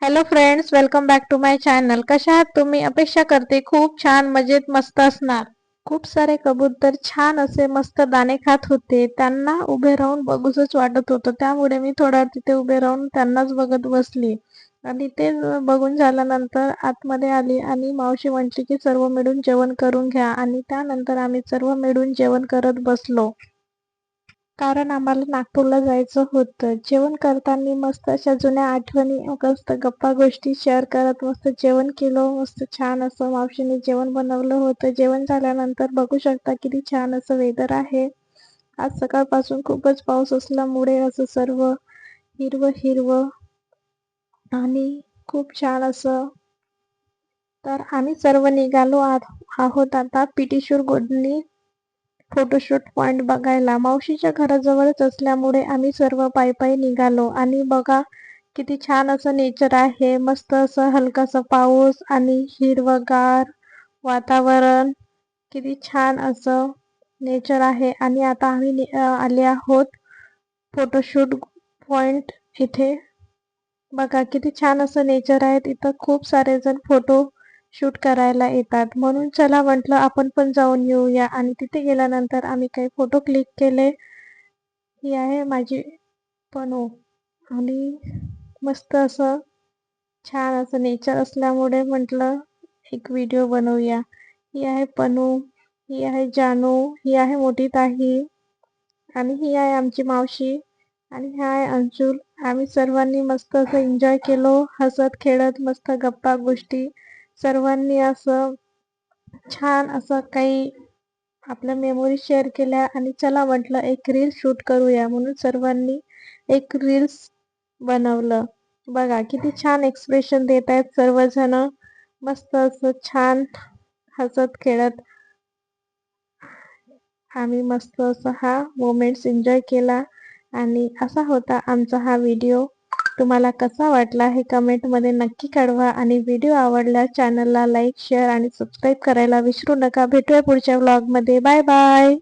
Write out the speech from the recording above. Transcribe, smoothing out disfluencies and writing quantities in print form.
Hello friends, welcome back to my channel. कशा आहात तुम्ही? अपेक्षा करते खूप छान मजेत मस्त असणार. खूप सारे कबूतर छान असे मस्त दाणे खात होते. त्यांना उभे राहून बघूसच वाटत होतं. त्यामुळे मी थोडा तिथे उभे राहून त्यांनाच बघत बसली. आणि ते बघून झाल्यानंतर आतमध्ये आली आणि मावशी म्हटली की सर्व मिळून जेवण करून घ्या. आणि त्यानंतर आम्ही सर्व मिळून जेवण करत बसलो. कारण आम्हाला नागपूरला जायचं होतं. जेवण करताना मस्त अशा जुन्या आठवणी, मस्त गप्पा गोष्टी शेअर करत मस्त जेवण केलं. मस्त छान असं मावशीने जेवण बनवलं होतं. जेवण झाल्यानंतर बघू शकता किती छान असं वेदर आहे. आज सकाळपासून खूपच पाऊस असल्यामुळे असं सर्व हिरवं हिरवं आणि खूप छान असं. तर आम्ही सर्व निघालो आहोत आता पिटीशूर गोडनी फोटोशूट पॉइंट बघायला. मावशीच्या घराजवळच असल्यामुळे आम्ही सर्व पायी पायी निघालो. आणि बघा किती छान असं नेचर आहे. मस्त असं हलकासा पाऊस आणि हिरवगार वातावरण, किती छान असं नेचर आहे. आणि आता आम्ही आले आहोत फोटोशूट पॉइंट इथे. बघा किती छान असं नेचर आहे. इथं खूप सारे जण फोटो शूट करायला येतात. म्हणून चला म्हटलं आपण पण जाऊन येऊया. आणि तिथे गेल्यानंतर आम्ही काही फोटो क्लिक केले. ही आहे माझी पनू. आणि मस्त असं छान असं नेचर असल्यामुळे म्हटलं एक व्हिडिओ बनवूया. ही आहे पनू, ही आहे जानू, ही आहे मोठी ताई आणि ही आहे आमची मावशी आणि हा आहे अंशुल. आम्ही सर्वांनी मस्त असं एन्जॉय केलो, हसत खेळत मस्त गप्पा गोष्टी सर्वांनी असं छान असं काही आपल्या मेमोरी शेअर केल्या. आणि चला म्हटलं एक रील शूट करूया, म्हणून सर्वांनी एक रील्स बनवलं. बघा किती छान एक्सप्रेशन देत आहेत सर्वजण. मस्त असं छान हसत खेळत आम्ही मस्त असा हा मोमेंट्स एन्जॉय केला. आणि असा होता आमचा हा व्हिडिओ. तुम्हाला कसा वाटला हे कमेंटमध्ये नक्की कळवा. आणि व्हिडिओ आवडल्यास चॅनलला लाईक, शेअर आणि सबस्क्राईब करायला विसरू नका. भेटूया पुढच्या व्लॉगमध्ये. Bye bye.